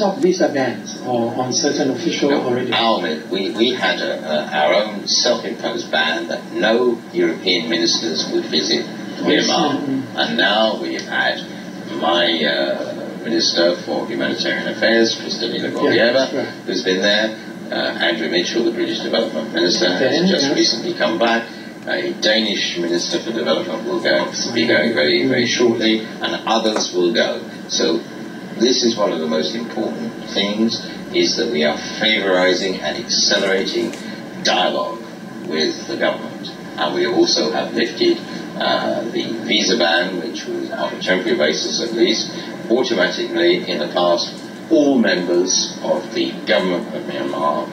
of visa bans or on certain official already? We had our own self-imposed ban that no European ministers would visit Burma, and now we've had my Minister for Humanitarian Affairs, Kristalina Georgieva, who's been there. Andrew Mitchell, the British Development Minister, has just recently come back. A Danish Minister for Development will be going very, very shortly, and others will go. So this is one of the most important things, is that we are favorising and accelerating dialogue with the government. And we also have lifted the visa ban, which was on a temporary basis at least. Automatically, in the past, all members of the government of Myanmar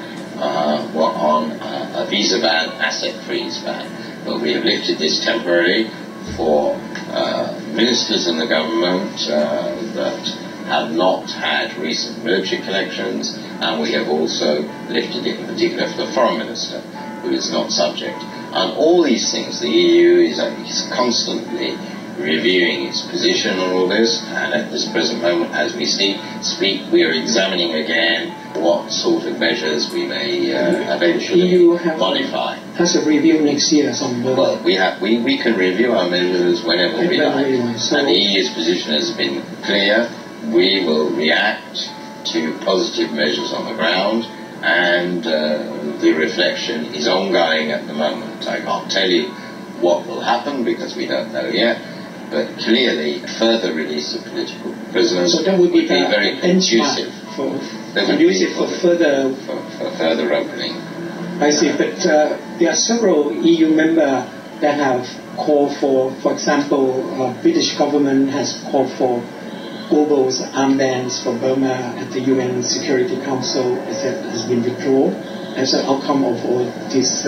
were on a visa ban, asset freeze ban. But we have lifted this temporarily for ministers in the government that have not had recent military connections, and we have also lifted it in particular for the foreign minister, who is not subject. And all these things, the EU is constantly reviewing its position on all this, and at this present moment, as we speak, we are examining again what sort of measures we may eventually modify. Has a review next year on Burma? Well, we can review our measures whenever we like, and the EU's position has been clear. We will react to positive measures on the ground, and the reflection is ongoing at the moment. I can't tell you what will happen because we don't know yet, but clearly further release of political prisoners would be very conducive for further opening. I see, but there are several EU members that have called for example, British government has called for global armbands for Burma at the UN Security Council has been withdrawn as an outcome of all this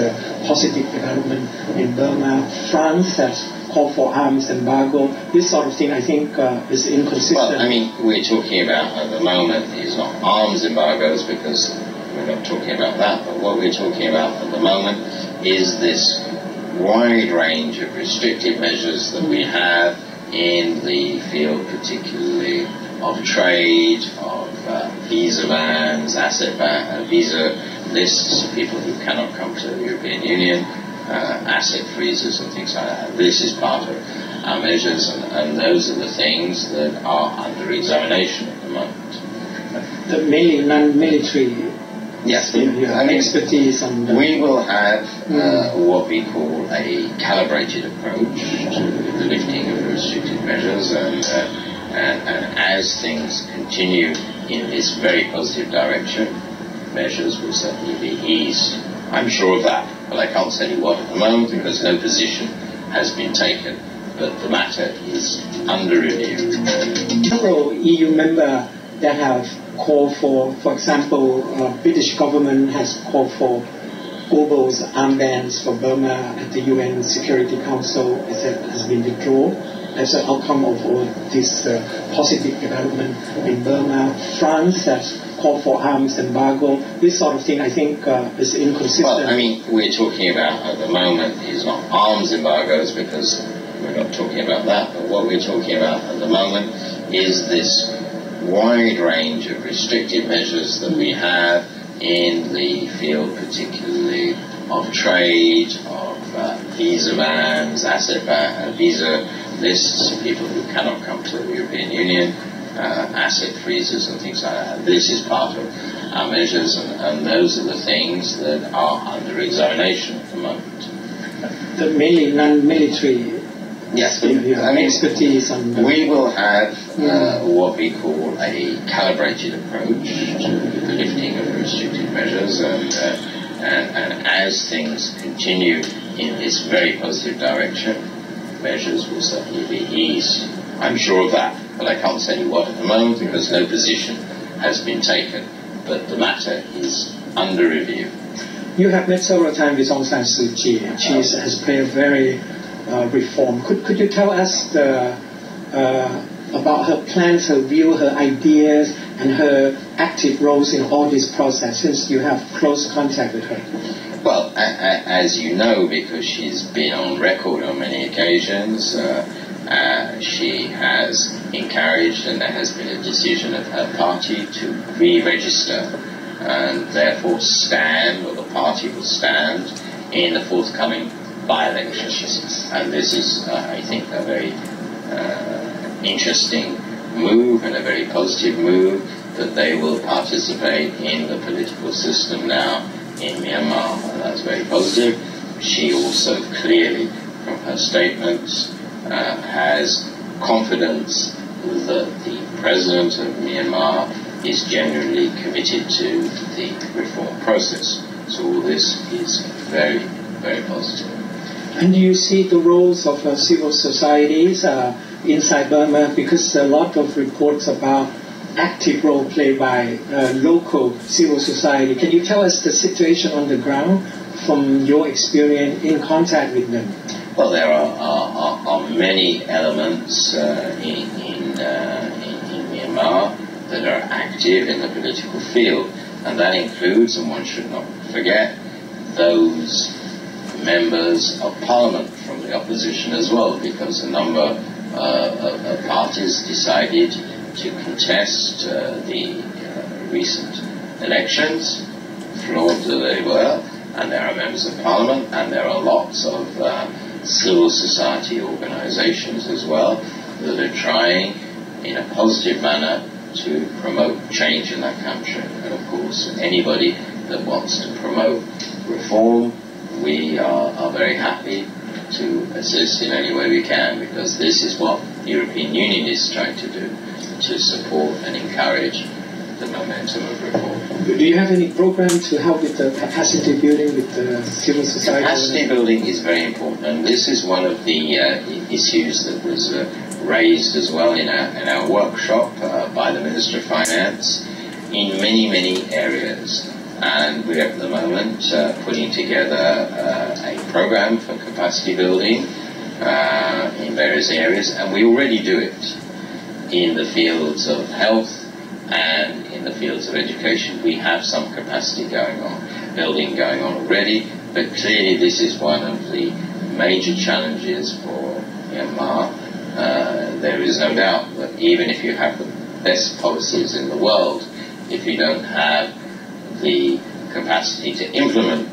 positive development in Burma. France has called for arms embargo. This sort of thing, I think, is inconsistent. Well, I mean, we're talking about at the moment is not arms embargoes, because we're not talking about that, but what we're talking about at the moment is this wide range of restrictive measures that we have in the field, particularly of trade, of visa bans, visa lists of people who cannot come to the European Union, asset freezes and things like that. This is part of our measures, and those are the things that are under examination at the moment. The mainly non-military. Yes, expertise on we will have what we call a calibrated approach to the lifting of restrictive measures, and as things continue in this very positive direction, measures will certainly be eased. I'm sure of that, but I can't tell you what at the moment because no position has been taken. But the matter is under review. Several EU members that have called for example, British government has called for global armbands for Burma at the UN Security Council has been withdrawn as an outcome of all this positive development in Burma. France has called for arms embargo. This sort of thing, I think, is inconsistent. Well, I mean, we're talking about at the moment is not arms embargoes, because we're not talking about that, but what we're talking about at the moment is this wide range of restrictive measures that we have in the field, particularly of trade, of visa bans, visa lists of people who cannot come to the European Union, asset freezes and things like that. This is part of our measures, and those are the things that are under examination at the moment. The mainly non-military. Yes, expertise on we will have what we call a calibrated approach to the lifting of restrictive measures, and as things continue in this very positive direction, measures will certainly be eased. I'm sure of that, but I can't tell you what at the moment because no position has been taken. But the matter is under review. You have met several times with Aung San Suu Kyi. She has played a very reform. Could you tell us about her plans, her view, her ideas, and her active roles in all this process, since you have close contact with her? Well, as you know, because she's been on record on many occasions, She has encouraged, and there has been a decision of her party to re-register and therefore stand, or the party will stand, in the forthcoming by-elections. And this is, I think, a very interesting move and a very positive move, that they will participate in the political system now in Myanmar, and that's very positive. She also clearly, from her statements, has confidence that the President of Myanmar is genuinely committed to the reform process. So all this is very, very positive. And do you see the roles of civil societies inside Burma? Because a lot of reports about active role played by local civil society. Can you tell us the situation on the ground from your experience in contact with them? Well, there are many elements in Myanmar that are active in the political field, and that includes, and one should not forget, those members of parliament from the opposition as well, because a number of parties decided to contest the recent elections, flawed though they were, and there are members of parliament, and there are lots of civil society organizations as well that are trying in a positive manner to promote change in that country. And of course, anybody that wants to promote reform, we are very happy to assist in any way we can, because this is what the European Union is trying to do, to support and encourage the momentum of reform. Do you have any program to help with the capacity building with the civil society? Capacity building is very important, and this is one of the issues that was raised as well in our workshop by the Minister of Finance in many areas. And we're at the moment putting together a program for capacity building in various areas, and we already do it in the fields of health and in the fields of education. We have some capacity building going on already, but clearly this is one of the major challenges for Myanmar. There is no doubt that even if you have the best policies in the world, if you don't have the capacity to implement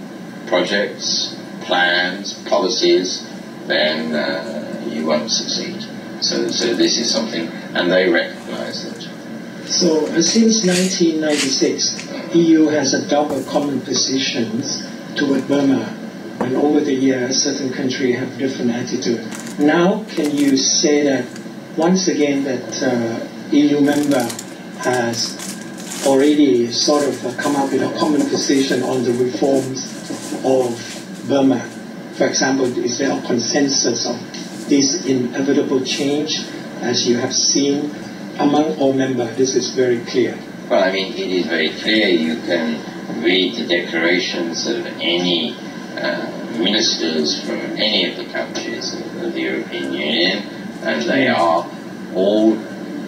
projects, plans, policies, then you won't succeed. So this is something, and they recognize it. So since 1996, EU has adopted common positions toward Burma, and over the years, certain countries have different attitude. Now, can you say that once again that EU member has already sort of come up with a common position on the reforms of Burma? For example, is there a consensus of this inevitable change, as you have seen among all members? This is very clear. Well, I mean, it is very clear. You can read the declarations of any ministers from any of the countries of the European Union, and they are all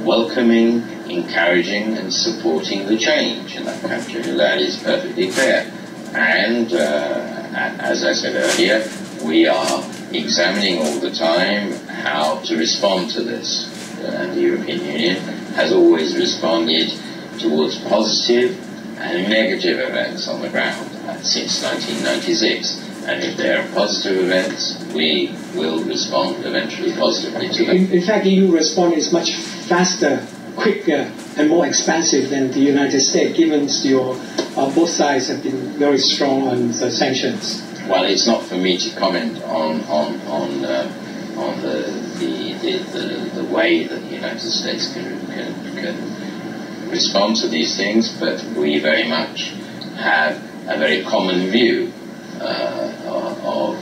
welcoming, encouraging and supporting the change in that country. That is perfectly clear. And as I said earlier, we are examining all the time how to respond to this. And the European Union has always responded towards positive and negative events on the ground since 1996. And if there are positive events, we will respond eventually positively to them. In fact, EU response is much faster, quicker, and more expansive than the United States, given both sides have been very strong on the sanctions. Well, it's not for me to comment on the way that the United States can respond to these things, but we very much have a very common view of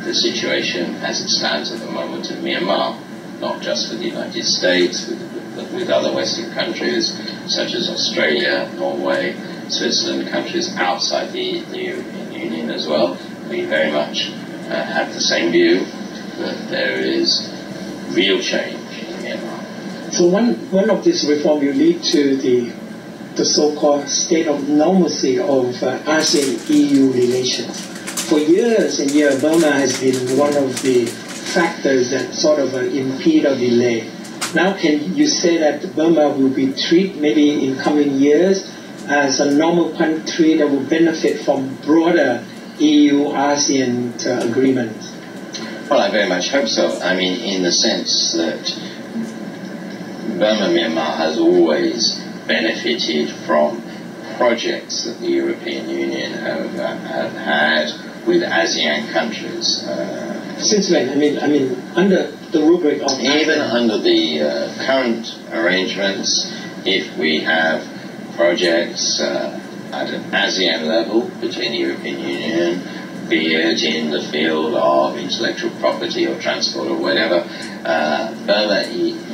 the situation as it stands at the moment in Myanmar, not just with the United States, but with other Western countries such as Australia, Norway, Switzerland, countries outside the European Union as well. We very much have the same view that there is real change in Myanmar. So one of these reforms will lead to the so-called state of normalcy of ASEAN-EU relations. For years and years, Burma has been one of the factors that sort of impede or delay. Now, can you say that Burma will be treated maybe in coming years as a normal country that will benefit from broader EU-ASEAN agreement? Well, I very much hope so. I mean, in the sense that Burma, Myanmar has always benefited from projects that the European Union have had with ASEAN countries. Since when? I mean, under the rubric of even under the current arrangements, if we have projects at an ASEAN level between the European Union, be it in the field of intellectual property or transport or whatever, Burma,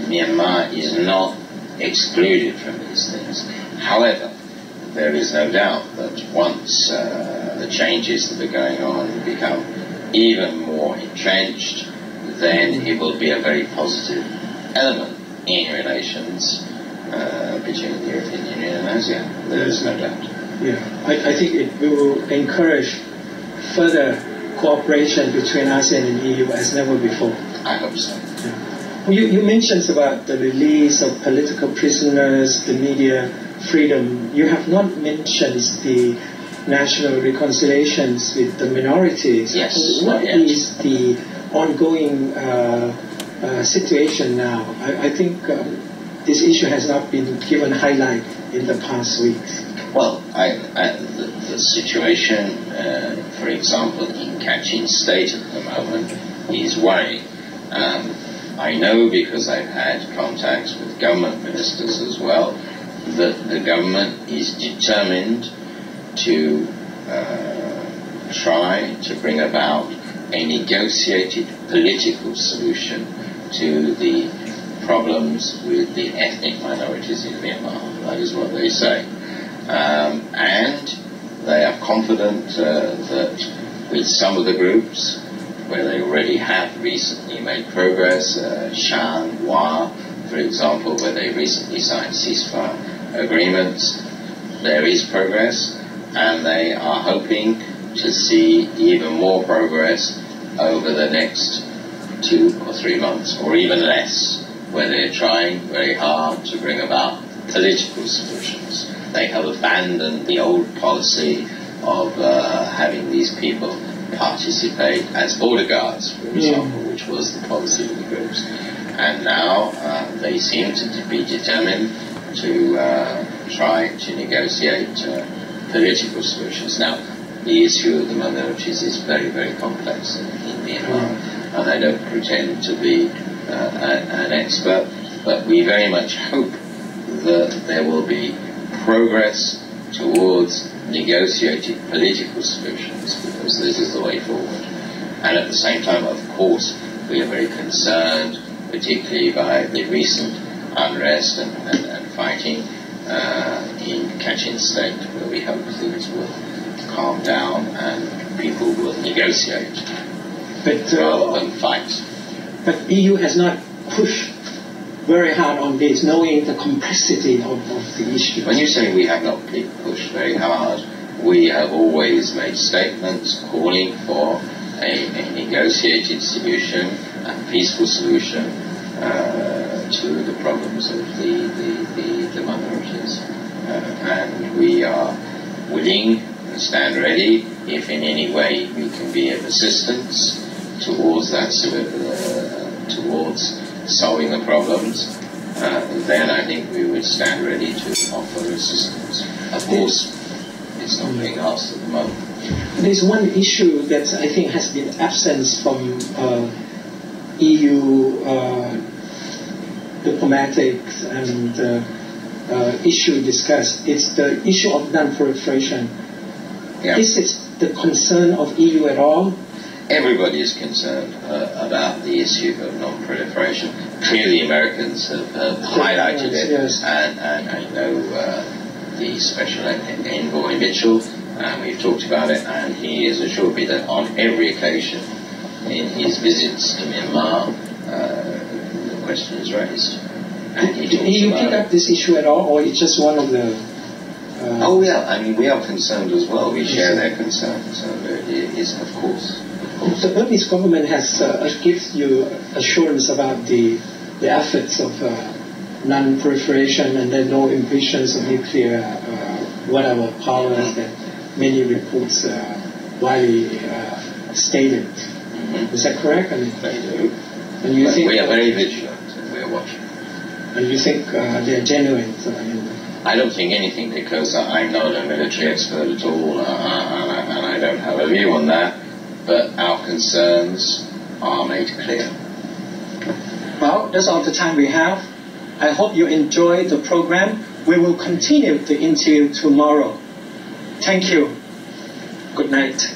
Myanmar is not excluded from these things. However, there is no doubt that once the changes that are going on become even more entrenched, then it will be a very positive element in relations between the European Union and ASEAN. There is no doubt. Yeah, I think it will encourage further cooperation between ASEAN and EU as never before. I hope so. Yeah. Well, you mentioned about the release of political prisoners, the media freedom. You have not mentioned the national reconciliations with the minorities. Yes. What is the ongoing situation now? I think this issue has not been given highlight in the past weeks. Well, the situation, for example, in Kachin State at the moment is worrying. I know, because I've had contacts with government ministers as well, that the government is determined to try to bring about a negotiated political solution to the problems with the ethnic minorities in Myanmar. That is what they say. And they are confident that with some of the groups where they already have recently made progress, Shan, Hua, for example, where they recently signed ceasefire agreements, there is progress, and they are hoping to see even more progress over the next 2 or 3 months, or even less, where they're trying very hard to bring about political solutions. They have abandoned the old policy of having these people participate as border guards, for example, which was the policy of the groups. And now they seem to be determined to try to negotiate political solutions. Now, the issue of the minorities is very, very complex in Myanmar, and I don't pretend to be an expert, but we very much hope that there will be progress towards negotiated political solutions, because this is the way forward. And at the same time, of course, we are very concerned, particularly by the recent unrest and fighting in Kachin State, where we hope things will calm down and people will negotiate rather than fight. But EU has not pushed very hard on this, knowing the complexity of the issue. When you say we have not pushed very hard, we have always made statements calling for a negotiated solution, a peaceful solution to the problems of the minorities. And we are willing and stand ready if in any way we can be of assistance towards that, towards solving the problems, then I think we would stand ready to offer assistance. Of course, it's not being asked at the moment. There's one issue that I think has been absent from EU diplomatic and issue discussed. It's the issue of non-proliferation. Yeah. Is it the concern of EU at all? Everybody is concerned about the issue of non-proliferation. Clearly, Americans have highlighted it, yes. And I know the Special Envoy Mitchell, we've talked about it, and he has assured me that on every occasion in his visits to Myanmar, the question is raised. Do you pick up this issue at all, or it's just one of the... Oh yeah, I mean, we are concerned as well. We share their concerns, so it is, of course. The Burmese government has gives you assurance about the efforts of non-proliferation and then no implications of nuclear whatever powers that many reports widely stated. Is that correct? I mean, they do. And you think we are very vigilant and we are watching. And you think they're genuine? I don't think anything, because I'm not a military expert at all, and I don't have a view on that. But our concerns are made clear. Well, that's all the time we have. I hope you enjoyed the program. We will continue the interview tomorrow. Thank you. Good night.